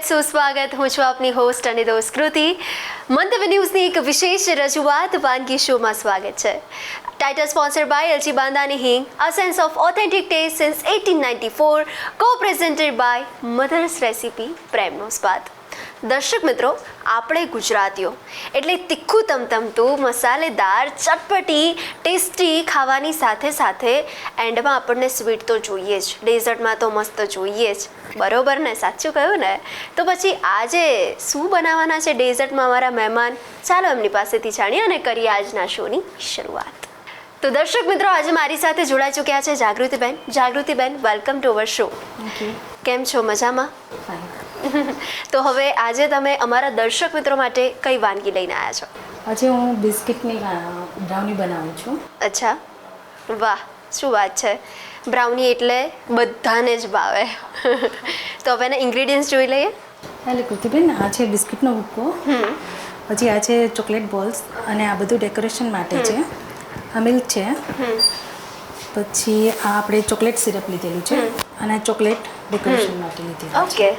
સુસ્વાગત. હું છું આપની હોસ્ટ અને દોસ્ત કૃતિ. મંતવ્ય ન્યૂઝની એક વિશેષ રજૂઆત વાનગી શોમાં સ્વાગત છે. ટાઇટલ સ્પોન્સર્ડ બાય એલજી બાંદાની હિંગ, a sense of authentic taste since 1894, co presented by mother's recipe, પ્રેમનો સ્વાદ. દર્શક મિત્રો, આપણે ગુજરાતીઓ એટલે તીખું તમતમતું, મસાલેદાર, ચટપટી, ટેસ્ટી ખાવાની સાથે સાથે એન્ડમાં આપણને સ્વીટ તો જોઈએ જ, ડેઝર્ટમાં તો મસ્ત જોઈએ જ. બરોબર ને? સાચું કહ્યું ને? તો પછી આજે શું બનાવવાના છે ડેઝર્ટમાં અમારા મહેમાન? ચાલો એમની પાસેથી જાણીએ અને કરીએ આજના શોની શરૂઆત. તો દર્શક મિત્રો, આજે મારી સાથે જોડાઈ ચૂક્યા છે જાગૃતિબેન. જાગૃતિબેન, વેલકમ ટુ અવર શો. કેમ છો? મજામાં? તો હવે આજે તમે અમારા દર્શક મિત્રો માટે કઈ વાનગી લઈને આવ્યા છો? આજે હું બિસ્કિટની બ્રાઉની બનાવું છું. અચ્છા, વાહ, શું વાત છે! બ્રાઉની એટલે બધાને જ ભાવે. તો હવે એના ઇન્ગ્રીડિયન્ટ્સ જોઈ લઈએ. એટલે કૃતિબેન, આ છે બિસ્કિટનો ભૂક્કો, પછી આ છે ચોકલેટ બોલ્સ, અને આ બધું ડેકોરેશન માટે છે. આ મિલ્ક છે, પછી આ આપણે ચોકલેટ સિરપ લીધેલું છે, અને ચોકલેટ ડેકોરેશન માટે લીધેલું છે. ઓકે,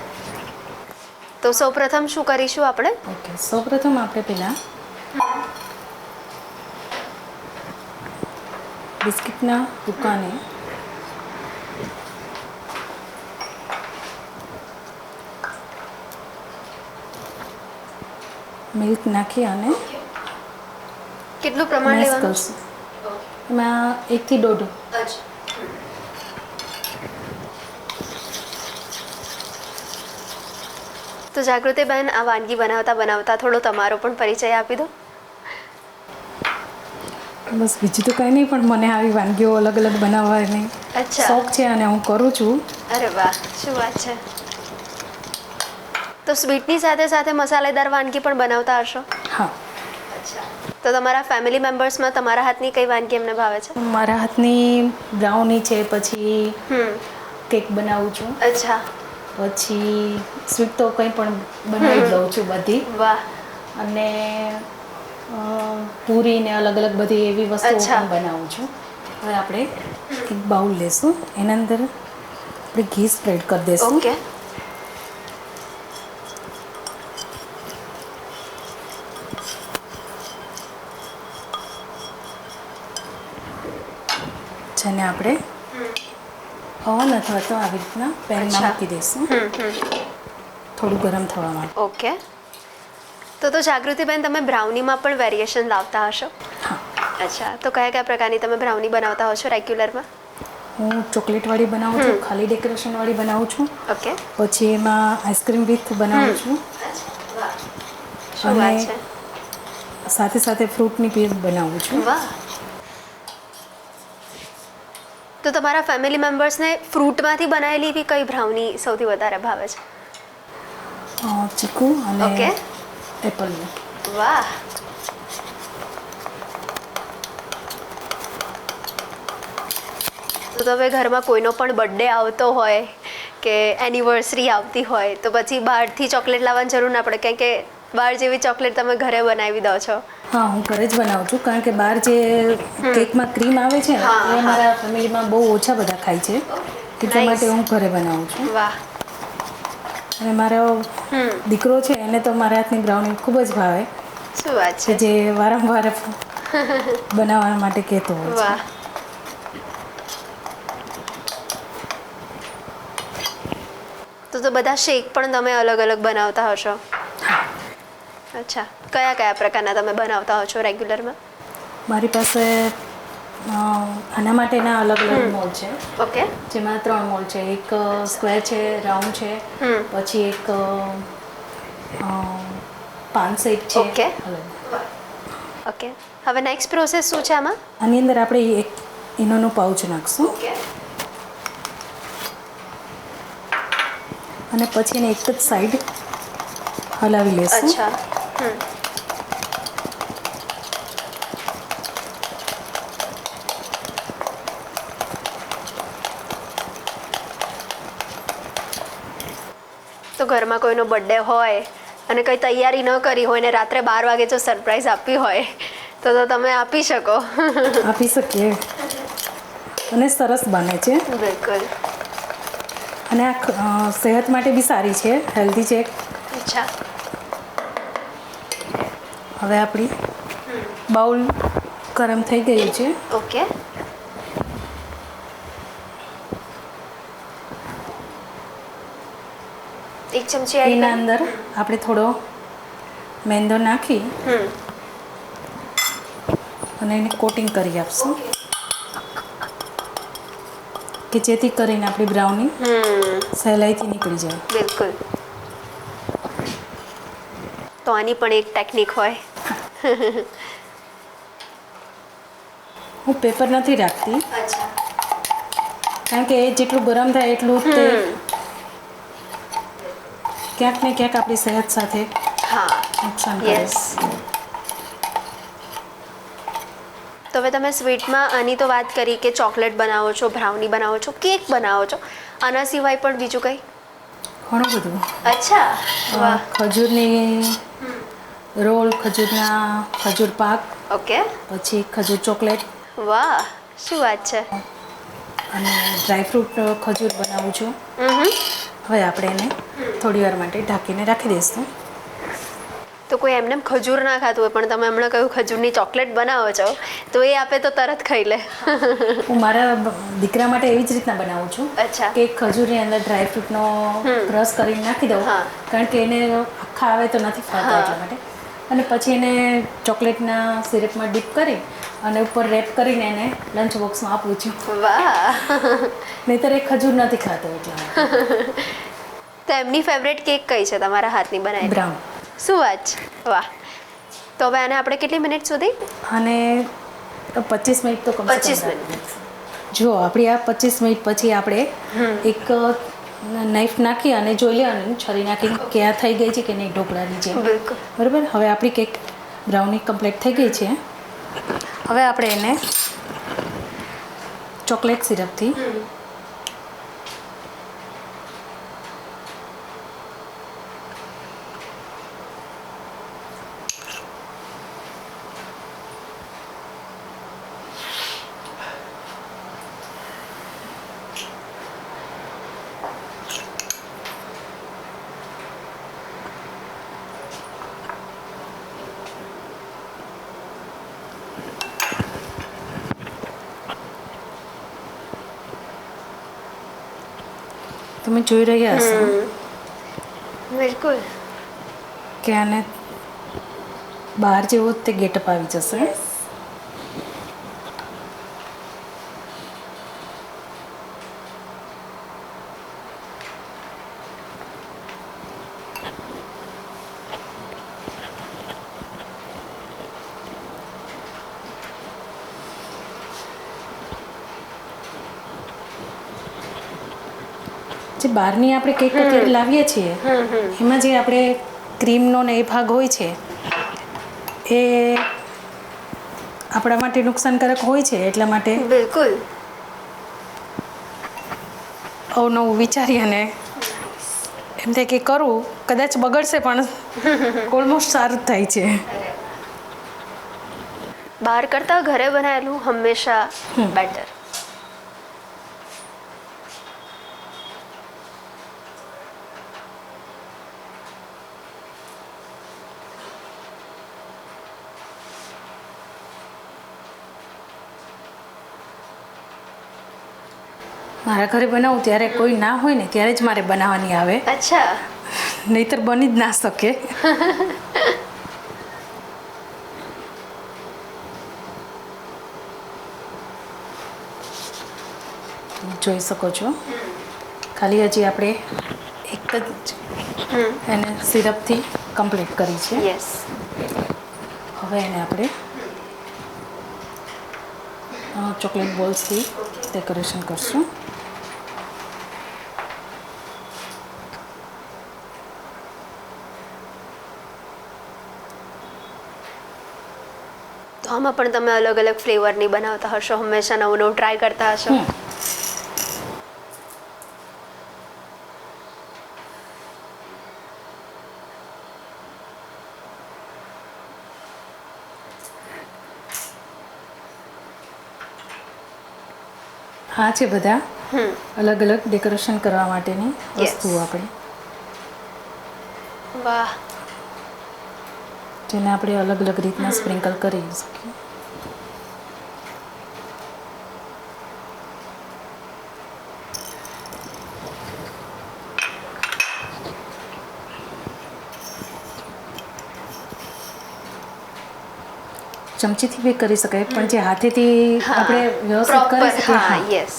તો સૌપ્રથમ શું કરીશું આપણે? ઓકે, સૌપ્રથમ આપણે પહેલાં બિસ્કિટના ભૂક્કાને મિલ્ક નાખી અને કેટલું પ્રમાણ મેશ લેવાનું? કરશું. એમાં 1 થી 1.5. તો જાગૃતિબેન, આ વાનગી બનાવતા થોડો તમારો પણ પરિચય આપી દો. બસ બીજું તો કંઈ નહીં, પણ મને આવી વાનગીઓ અલગ અલગ બનાવવાની અચ્છા, શોખ છે અને હું કરું છું. અરે વાહ, શું વાત છે! તો સ્વીટની સાથે સાથે મસાલેદાર વાનગી પણ બનાવતા હશો? હા. અચ્છા, તો તમારા ફેમિલી મેમ્બર્સમાં તમારા હાથની કઈ વાનગી એમને ભાવે છે? મારા હાથની બ્રાઉની છે, પછી કેક બનાવું છું, અચ્છા, પછી સ્વીટ તો કંઈ પણ બનાવી દઉં છું બધી, વાહ, અને પૂરી ને અલગ અલગ બધી એવી વસ્તુઓ અચ્છા. પણ બનાવું છું. હવે આપણે એક બાઉલ લેશું, એના અંદર આપણે ઘી સ્પ્રેડ કરી દઈશું. ઓકે, જેને આપણે ઓવન અથવા તો આવી રીતના પેનમાં અચ્છા. મૂકી દઈશું થોડું ગરમ થવા માટે. ઓકે. તો જાગૃતિબેન, તમે બ્રાઉનીમાં પણ વેરિએશન લાવતા હશો? હા, અચ્છા, તો કયા કયા પ્રકારની તમે બ્રાઉની બનાવતા હો છો રેગ્યુલરમાં? હું ચોકલેટવાળી બનાવું છું, ખાલી ડેકોરેશનવાળી બનાવું છું, ઓકે, પછી એમાં આઈસ્ક્રીમ વિથ બનાવું છું, શું વાત અને છે! સાથે સાથે ફ્રૂટની પીસ બનાવું છું. વાહ. તો તમારા ફેમિલી મેમ્બર્સને ફ્રૂટમાંથી બનાવેલી એવી કઈ બ્રાઉની સૌથી વધારે ભાવે છે? ચીકુ અને ઓકે, એપલની. વાહ. તો હવે ઘરમાં કોઈનો પણ બર્થડે આવતો હોય કે એનિવર્સરી આવતી હોય તો પછી બહારથી ચોકલેટ લાવવાની જરૂર ના પડે, કેમ કે બહાર જેવી ચોકલેટ તમે ઘરે બનાવી દો છો? હા, હું ઘરે જ બનાવું છું, કારણ કે બહાર જે કેકમાં ક્રીમ આવે છે ને, હા, એ મારા ફેમિલીમાં બહુ ઓછા બધા ખાય છે, એટલા માટે હું ઘરે બનાવું છું. વાહ. અને મારો દીકરો છે, એને તો મારા હાથની બ્રાઉની ખૂબ જ ભાવે, શું વાત કે છે! જે વારંવાર બનાવવા માટે કહેતો હોય છે. વાહ. તો બધા શેક પણ તમે અલગ અલગ બનાવતા હશો? અચ્છા, કયા કયા પ્રકારના તમે બનાવતા હો છો રેગ્યુલરમાં? મારી પાસે આના માટેના અલગ અલગ મોલ છે. ઓકે, જેમાં 3 મોલ છે, એક સ્ક્વેર છે, રાઉન્ડ છે, પછી એક પાન સેટ છે. Okay, okay. હવે નેક્સ્ટ પ્રોસેસ શું છે આમાં? આની અંદર આપણે એક ઇનોનું પાઉચ નાખશું, ઓકે, અને પછી એને એક જ સાઈડ હલાવી લેશું. અચ્છા, તો ઘરમાં કોઈનો બર્થડે હોય અને કંઈ તૈયારી ન કરી હોય ને રાત્રે 12 વાગે જો સરપ્રાઈઝ આપવી હોય તો તમે આપી શકો. આપી શકીએ, અને સરસ બને છે. બિલકુલ. અને આ સેહત માટે બી સારી છે, હેલ્ધી છે. અચ્છા. હવે આપણી બાઉલ ગરમ થઈ ગયું છે. ઓકે. એક ચમચી એડ એના કરી. અંદર આપણે થોડો મેંદો નાખી અને એને કોટિંગ કરી આપશું કે જેથી કરીને આપણી બ્રાઉની સહેલાઈથી નીકળી જાય. બિલકુલ. તો આની પણ એક ટેકનિક હોય. હું પેપર નથી રાખતી અચ્છા. કારણ કે એ જેટલું ગરમ થાય એટલું તે ક્યાંક ને ક્યાંક આપણી સેહત સાથે હા. નુકસાન કરે. યસ. તો હવે તમે સ્વીટમાં આની તો વાત કરી કે ચોકલેટ બનાવો છો, બ્રાઉની બનાવો છો, કેક બનાવો છો. આના સિવાય પણ બીજું કંઈ? ઘણું બધું. અચ્છા. વાહ. ખજૂરની રોલ, ખજૂર પાક, ઓકે. પછી ખજૂર ચોકલેટ વાહ, શું વાત છે. અને ડ્રાયફ્રૂટ ખજૂર બનાવું છું. હવે આપણે એને થોડી વાર માટે ઢાંકીને રાખી દઈશું. તો કોઈ એમને ખજૂર ના ખાતું હોય પણ તમે હમણાં કહ્યું ખજૂરની ચોકલેટ બનાવો છો તો એ આપે તો તરત ખાઈ લે. હું મારા દીકરા માટે એવી જ રીતના બનાવું છું અચ્છા. કે ખજૂરની અંદર ડ્રાયફ્રૂટનો ક્રશ કરીને નાખી દઉં, હા. કારણ કે એને આખા આવે તો નથી ફાવતા હા. એટલા માટે. અને પછી એને ચોકલેટના સિરપમાં ડીપ કરી અને ઉપર રેપ કરીને એને લંચ બોક્સમાં આપું છું. વાહ. નહીંતર એ ખજૂર નથી ખાતો એટલા માટે. તો એમની ફેવરેટ કેક કઈ છે તમારા હાથની બનાવેલી? બ્રાઉન. શું વાત છે. વાહ. તો હવે આને આપણે કેટલી મિનિટ સુધી? અને 25 મિનિટ તો કમસે 25 કમ મિનિટ. રાખવું. જો આપણી આ 25 મિનિટ પછી આપણે એક નાઈફ નાખી અને જોઈ લેવાનું, છરી નાખી કે આ થઈ ગઈ છે કે નહીં ઢોકળાની જેમ. બિલકુલ. બરાબર. હવે આપણી કેક બ્રાઉની કમ્પ્લીટ થઈ ગઈ છે. હવે આપણે એને ચોકલેટ સિરપથી તમે જોઈ રહ્યા હશો બિલકુલ કે આને બહાર જેવો જ તે ગેટઅપ આવી જશે. જે બહારની આપણે કેક અત્યારે લાવીએ છીએ એમાં જે આપણે ક્રીમનો ને એ ભાગ હોય છે એ આપણા માટે નુકસાનકારક હોય છે. એટલા માટે બિલકુલ અવનવું વિચારી અને એમ થાય કે કરું, કદાચ બગડશે પણ ઓલમોસ્ટ સારું જ થાય છે. બહાર કરતાં ઘરે બનાવેલું હંમેશા બેટર. મારા ઘરે બનાવું ત્યારે કોઈ ના હોય ને ત્યારે જ મારે બનાવવાની આવે, અચ્છા. નહીંતર બની જ ના શકે. જોઈ શકો છો ખાલી હજી આપણે એક જ એને સિરપથી કમ્પ્લીટ કરી છે. યસ. હવે એને આપણે ચોકલેટ બોલ્સથી ડેકોરેશન કરશું. તો આમાં પણ તમે અલગ અલગ ફ્લેવરની બનાવતા હશો, હંમેશા નવું નવું ટ્રાય કરતા હશો. આ છે બધા અલગ અલગ ડેકોરેશન કરવા માટેની વસ્તુઓ આપણે, વાહ, જેને આપણે અલગ અલગ રીતના સ્પ્રિંકલ કરી શકીએ. ચમચીથી બી કરી શકાય, પણ જે હાથેથી આપણે વ્યવસ્થિત કરી શકીએ. હા, યસ.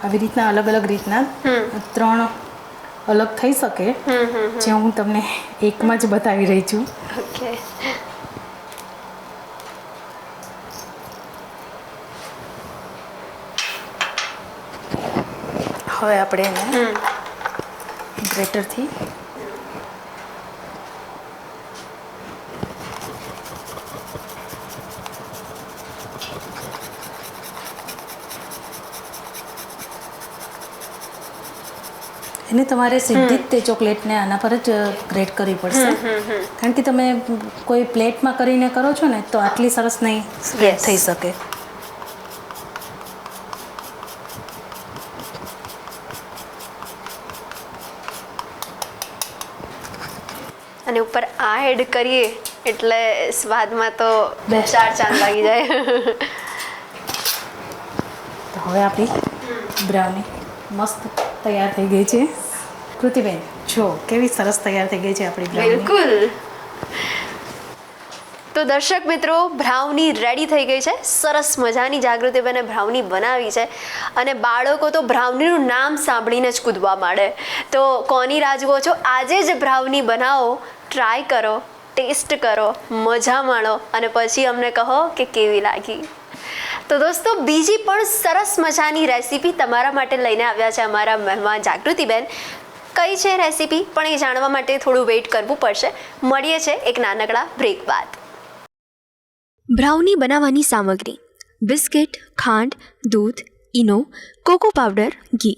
આવી રીતના અલગ અલગ રીતના 3 અલગ થઈ શકે, જે હું તમને એકમાં જ બતાવી રહી છું. ઓકે. હવે આપણે એને ગ્રેટરથી એને તમારે સીધી જ તે ચોકલેટને આના પર જ ગ્રેટ કરવી પડશે, કારણ કે તમે કોઈ પ્લેટમાં કરીને કરો છો ને તો આટલી સરસ નહીં સ્પ્રેડ થઈ શકે. અને ઉપર આ એડ કરીએ એટલે સ્વાદમાં તો 4 ચાંદ લાગી જાય. તો હવે આપણી બ્રાઉની મસ્ત તૈયાર થઈ ગઈ છે. કૃતિબેન, જો કેવી સરસ તૈયાર થઈ ગઈ છે આપણી બ્રાઉની. બિલકુલ. તો દર્શક મિત્રો, બ્રાઉની રેડી થઈ ગઈ છે. સરસ મજાની જાગૃતિબેને બ્રાઉની બનાવી છે અને બાળકો તો બ્રાઉનીનું નામ સાંભળીને જ કૂદવા માંડે. તો કોની રાહ જુઓ છો? આજે જ બ્રાઉની બનાવો, ટ્રાય કરો, ટેસ્ટ કરો, મજા માણો અને પછી અમને કહો કે કેવી લાગી. તો દોસ્તો, બીજી પણ સરસ મજાની રેસીપી તમારા માટે લઈને આવ્યા છે અમારા મહેમાન જાગૃતિબેન. કઈ છે રેસીપી પણ એ જાણવા માટે થોડું વેઇટ કરવું પડશે. મળીએ છે એક નાનકડા બ્રેક બાદ. બ્રાઉની બનાવવાની સામગ્રી: બિસ્કિટ, ખાંડ, દૂધ, ઈનો, કોકો પાવડર, ઘી.